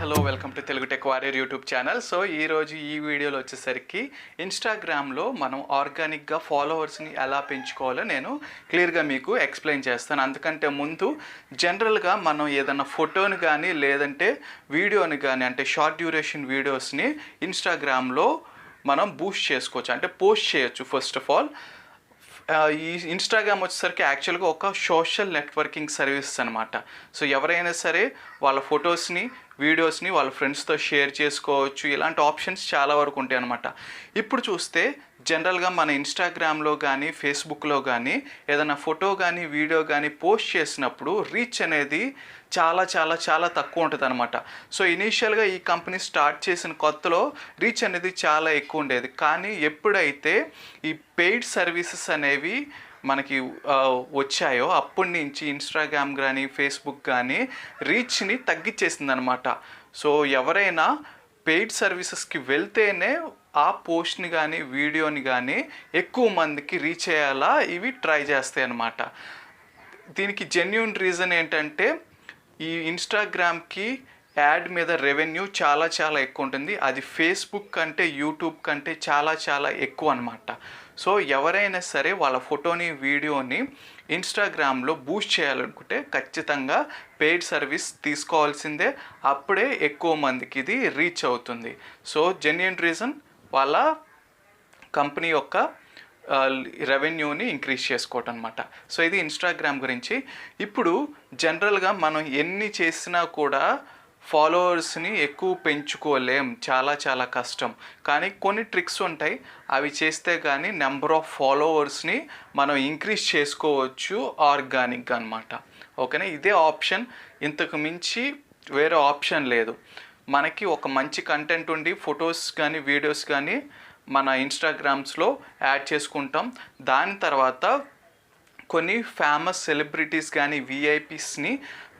Hello welcome to Telugu tech warrior YouTube channel. So ఈరోజు ఈ వీడియోలో వచ్చేసరికి ఇన్స్టాగ్రామ్లో మనం ఆర్గానిక్గా ఫాలోవర్స్ని ఎలా పెంచుకోవాలో నేను క్లియర్గా మీకు ఎక్స్ప్లెయిన్ చేస్తాను. అందుకంటే ముందు జనరల్గా మనం ఏదైనా ఫోటోని కానీ లేదంటే వీడియోని కానీ అంటే షార్ట్ డ్యూరేషన్ వీడియోస్ని ఇన్స్టాగ్రామ్లో మనం బూస్ట్ చేసుకోవచ్చు, అంటే పోస్ట్ చేయొచ్చు. ఫస్ట్ ఆఫ్ ఆల్ ఈ ఇన్స్టాగ్రామ్ వచ్చేసరికి యాక్చువల్గా ఒక సోషల్ నెట్వర్కింగ్ సర్వీస్ అనమాట. సో ఎవరైనా సరే వాళ్ళ ఫొటోస్ని వీడియోస్ని వాళ్ళ ఫ్రెండ్స్తో షేర్ చేసుకోవచ్చు. ఇలాంటి ఆప్షన్స్ చాలా వరకు ఉంటాయి అన్నమాట. ఇప్పుడు చూస్తే జనరల్గా మన ఇన్స్టాగ్రామ్లో కానీ ఫేస్బుక్లో కానీ ఏదైనా ఫోటో కానీ వీడియో కానీ పోస్ట్ చేసినప్పుడు రీచ్ అనేది చాలా చాలా చాలా తక్కువ ఉంటుంది అనమాట. సో ఇనీషియల్గా ఈ కంపెనీ స్టార్ట్ చేసిన కొత్తలో రీచ్ అనేది చాలా ఎక్కువ ఉండేది. కానీ ఎప్పుడైతే ఈ పెయిడ్ సర్వీసెస్ అనేవి మనకి వచ్చాయో అప్పటి నుంచి ఇన్స్టాగ్రామ్ కానీ ఫేస్బుక్ కానీ రీచ్ని తగ్గించేసింది అనమాట. సో ఎవరైనా పెయిడ్ సర్వీసెస్కి వెళ్తేనే ఆ పోస్ట్ని కానీ వీడియోని కానీ ఎక్కువ మందికి రీచ్ అయ్యేలా ఇవి ట్రై చేస్తాయి అన్నమాట. దీనికి జెన్యూన్ రీజన్ ఏంటంటే ఈ ఇన్స్టాగ్రామ్కి యాడ్ మీద రెవెన్యూ చాలా చాలా ఎక్కువ ఉంటుంది. అది ఫేస్బుక్ కంటే యూట్యూబ్ కంటే చాలా చాలా ఎక్కువ అనమాట. సో ఎవరైనా సరే వాళ్ళ ఫోటోని వీడియోని ఇన్స్టాగ్రామ్లో బూస్ట్ చేయాలనుకుంటే ఖచ్చితంగా పెయిడ్ సర్వీస్ తీసుకోవాల్సిందే. అప్పుడే ఎక్కువ మందికి ఇది రీచ్ అవుతుంది. సో జెన్యూన్ రీజన్ వాళ్ళ కంపెనీ యొక్క రెవెన్యూని ఇంక్రీజ్ చేసుకోవటం అనమాట. సో ఇది ఇన్స్టాగ్రామ్ గురించి. ఇప్పుడు జనరల్గా మనం ఎన్ని చేసినా కూడా ఫాలోవర్స్ని ఎక్కువ పెంచుకోలేం, చాలా చాలా కష్టం. కానీ కొన్ని ట్రిక్స్ ఉంటాయి, అవి చేస్తే కానీ నెంబర్ ఆఫ్ ఫాలోవర్స్ని మనం ఇంక్రీజ్ చేసుకోవచ్చు ఆర్గానిక్గా అనమాట. ఓకేనా, ఇదే ఆప్షన్, ఇంతకు మించి వేరే ఆప్షన్ లేదు. మనకి ఒక మంచి కంటెంట్ ఉండి ఫొటోస్ కానీ వీడియోస్ కానీ మన ఇన్స్టాగ్రామ్స్లో యాడ్ చేసుకుంటాం. దాని తర్వాత కొన్ని ఫేమస్ సెలబ్రిటీస్ కానీ విఐపీస్ని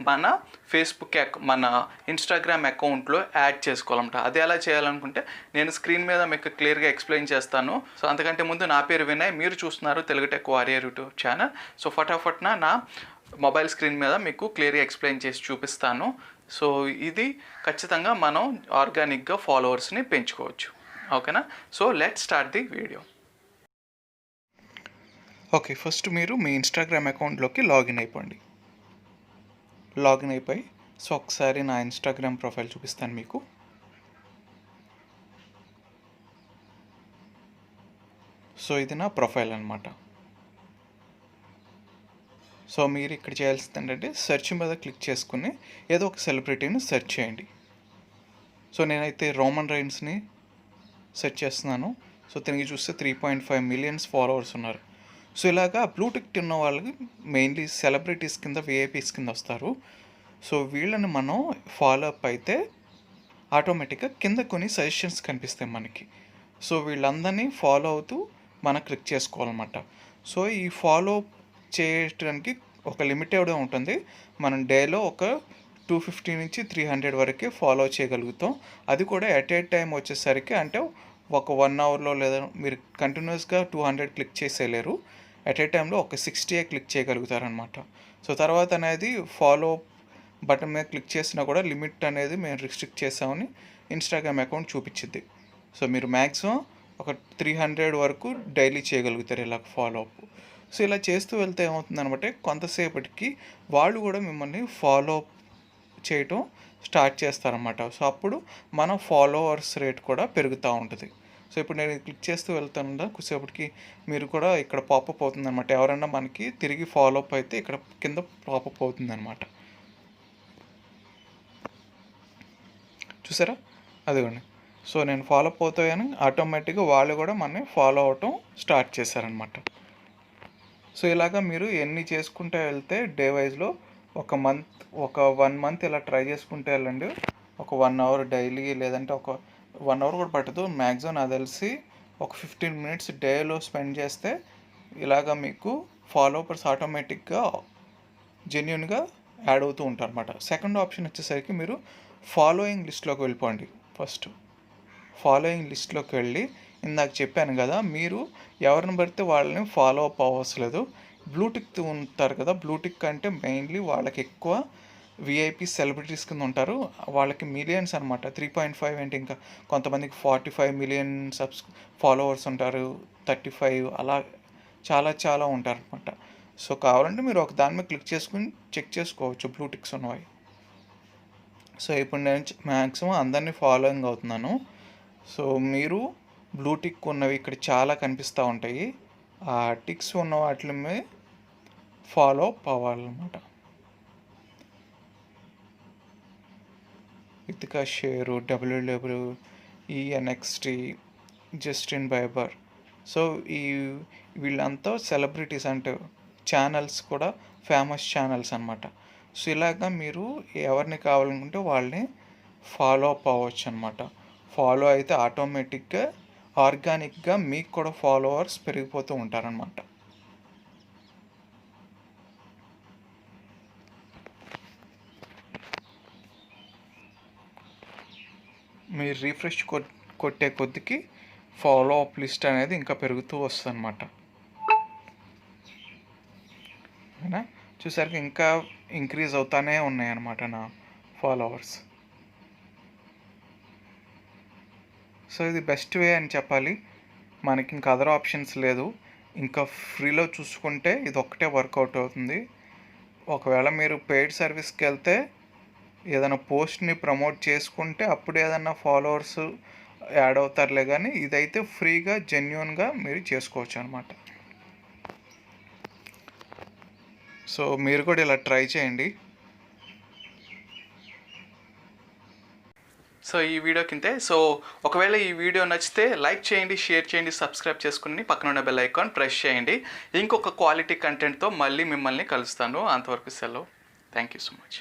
మన ఫేస్బుక్ మన ఇన్స్టాగ్రామ్ అకౌంట్లో యాడ్ చేసుకోవాలంట. అది ఎలా చేయాలనుకుంటే నేను స్క్రీన్ మీద మీకు క్లియర్గా ఎక్స్ప్లెయిన్ చేస్తాను. సో అంతకంటే ముందు నా పేరు వినయ్, మీరు చూస్తున్నారు Telugu tech warrior YouTube channel. So ఫటాఫట్న నా మొబైల్ స్క్రీన్ మీద మీకు క్లియర్గా ఎక్స్ప్లెయిన్ చేసి చూపిస్తాను. సో ఇది ఖచ్చితంగా మనం ఆర్గానిక్గా ఫాలోవర్స్ని పెంచుకోవచ్చు. ఓకేనా, so let's start the video. Okay, first మీరు మీ ఇన్స్టాగ్రామ్ అకౌంట్లోకి లాగిన్ అయిపోండి. లాగిన్ అయిపోయి సో ఒకసారి నా ఇన్స్టాగ్రామ్ ప్రొఫైల్ చూపిస్తాను మీకు. సో ఇది నా ప్రొఫైల్ అనమాట. సో మీరు ఇక్కడ చేయాల్సింది ఏంటంటే సెర్చ్ మీద క్లిక్ చేసుకుని ఏదో ఒక సెలబ్రిటీని సెర్చ్ చేయండి. సో నేనైతే రోమన్ రైన్స్ని సెర్చ్ చేస్తున్నాను. సో తిరిగి చూస్తే 3.5 మిలియన్స్ ఫాలోవర్స్ ఉన్నారు. సో ఇలాగా బ్లూ టిక్ ఉన్న వాళ్ళకి మెయిన్లీ సెలబ్రిటీస్ కింద విఐపీస్ కింద వస్తారు. సో వీళ్ళని మనం ఫాలో అప్ అయితే ఆటోమేటిక్గా కింద కొన్ని సజెషన్స్ కనిపిస్తాయి మనకి. సో వీళ్ళందరినీ ఫాలో అవుతూ మనం క్లిక్ చేసుకోవాలన్నమాట. సో ఈ ఫాలో చేయడానికి ఒక లిమిటెడ్ ఉంటుంది. మనం డేలో ఒక 250 నుంచి 300 వరకే ఫాలో చేయగలుగుతాం. అది కూడా ఎట్ ఏ టైం వచ్చేసరికి అంటే ఒక 1 అవర్లో లేదా మీరు కంటిన్యూస్గా 200 క్లిక్ చేసేయలేరు. ఎట్ ఏ టైంలో ఒక 60 క్లిక్ చేయగలుగుతారనమాట. సో తర్వాత అనేది ఫాలో బటన్ మీద క్లిక్ చేసినా కూడా లిమిట్ అనేది మేము రిస్ట్రిక్ట్ చేసామని ఇన్స్టాగ్రామ్ అకౌంట్ చూపించింది. సో మీరు మ్యాక్సిమం ఒక 300 వరకు డైలీ చేయగలుగుతారు ఇలా ఫాలో అప్. సో ఇలా చేస్తూ వెళ్తే ఏమవుతుందనమాట, కొంతసేపటికి వాళ్ళు కూడా మిమ్మల్ని ఫాలో అప్ చేయటం స్టార్ట్ చేస్తారన్నమాట. సో అప్పుడు మన ఫాలోవర్స్ రేట్ కూడా పెరుగుతూ ఉంటుంది. సో ఇప్పుడు నేను క్లిక్ చేస్తూ వెళ్తాను, కొద్దిసేపటికి మీరు కూడా ఇక్కడ పాపప్ అవుతుంది అనమాట. ఎవరన్నా మనకి తిరిగి ఫాలో అప్ అయితే ఇక్కడ కింద పాపప్ అవుతుంది అనమాట. చూసారా, అదిగోండి. సో నేను ఫాలో అప్ అవుతాయని ఆటోమేటిక్గా వాళ్ళు కూడా మనని ఫాలో అవటం స్టార్ట్ చేశారనమాట. సో ఇలాగా మీరు ఎన్ని చేసుకుంటే వెళ్తే డే వైజ్లో ఒక 1 మంత్ ఇలా ట్రై చేసుకుంటే వెళ్ళండి. ఒక 1 అవర్ డైలీ, లేదంటే ఒక 1 అవర్ కూడా పట్టదు, మ్యాక్సిమం నాకు తెలిసి ఒక 15 మినిట్స్ డేలో స్పెండ్ చేస్తే ఇలాగ మీకు ఫాలోవర్స్ ఆటోమేటిక్గా జెన్యూన్గా యాడ్ అవుతూ ఉంటారు అనమాట. సెకండ్ ఆప్షన్ వచ్చేసరికి మీరు ఫాలోయింగ్ లిస్ట్లోకి వెళ్ళిపోండి. ఫస్ట్ ఫాలోయింగ్ లిస్ట్లోకి వెళ్ళి ఇందాక చెప్పాను కదా, మీరు ఎవరిని పడితే వాళ్ళని ఫాలో అప్ అవ్వలేదు. బ్లూటిక్ ఉంటారు కదా, బ్లూటిక్ అంటే మెయిన్లీ వాళ్ళకి ఎక్కువ విఐపి సెలబ్రిటీస్ కింద ఉంటారు. వాళ్ళకి మిలియన్స్ అనమాట. 3.5 అంటే ఇంకా కొంతమందికి 45 మిలియన్ ఫాలోవర్స్ ఉంటారు, 35 అలా చాలా చాలా ఉంటారనమాట. సో కావాలంటే మీరు ఒక దాని మీద క్లిక్ చేసుకుని చెక్ చేసుకోవచ్చు బ్లూ టిక్స్ ఉన్నవి. సో ఇప్పుడు నేను మ్యాక్సిమం అందరినీ ఫాలోయింగ్ అవుతున్నాను. సో మీరు బ్లూ టిక్ ఉన్నవి ఇక్కడ చాలా కనిపిస్తూ ఉంటాయి. ఆ టిక్స్ ఉన్న వాటి మీద ఫాలో అప్ అవ్వాలన్నమాట. ఇతికా షేరు, డబ్ల్యూడబ్ల్యూఈఎన్ఎక్స్టీ, జస్టిన్ బైబర్. సో వీళ్ళంతా సెలబ్రిటీస్ అంటే ఛానల్స్ కూడా ఫేమస్ ఛానల్స్ అనమాట. సో ఇలాగా మీరు ఎవరిని కావాలనుకుంటే వాళ్ళని ఫాలో అప్ అవ్వచ్చు అనమాట. ఫాలో అయితే ఆటోమేటిక్గా ఆర్గానిక్గా మీకు కూడా ఫాలోవర్స్ పెరిగిపోతూ ఉంటారనమాట. మీరు రీఫ్రెష్ కొట్టే కొద్దికి ఫాలో అప్ లిస్ట్ అనేది ఇంకా పెరుగుతూ వస్తుంది అనమాట. అయినా చూసరికి ఇంకా ఇంక్రీజ్ అవుతానే ఉన్నాయన్నమాట నా ఫాలోవర్స్. సో ఇది బెస్ట్ వే అని చెప్పాలి. మనకి ఇంకా అదర్ ఆప్షన్స్ లేదు. ఇంకా ఫ్రీలో చూసుకుంటే ఇది ఒక్కటే వర్కౌట్ అవుతుంది. ఒకవేళ మీరు పెయిడ్ సర్వీస్కి వెళ్తే ఏదైనా పోస్ట్ని ప్రమోట్ చేసుకుంటే అప్పుడు ఏదైనా ఫాలోవర్స్ యాడ్ అవుతారులే, కానీ ఇదైతే ఫ్రీగా జెన్యున్గా మీరు చేసుకోవచ్చు అనమాట. సో మీరు కూడా ఇలా ట్రై చేయండి. సో ఈ వీడియో కిందే. సో ఒకవేళ ఈ వీడియో నచ్చితే లైక్ చేయండి, షేర్ చేయండి, సబ్స్క్రైబ్ చేసుకుని పక్కన ఉన్న బెల్ ఐకాన్ ప్రెస్ చేయండి. ఇంకొక క్వాలిటీ కంటెంట్తో మళ్ళీ మిమ్మల్ని కలుస్తాను. అంతవరకు సెలవు. Thank you so much.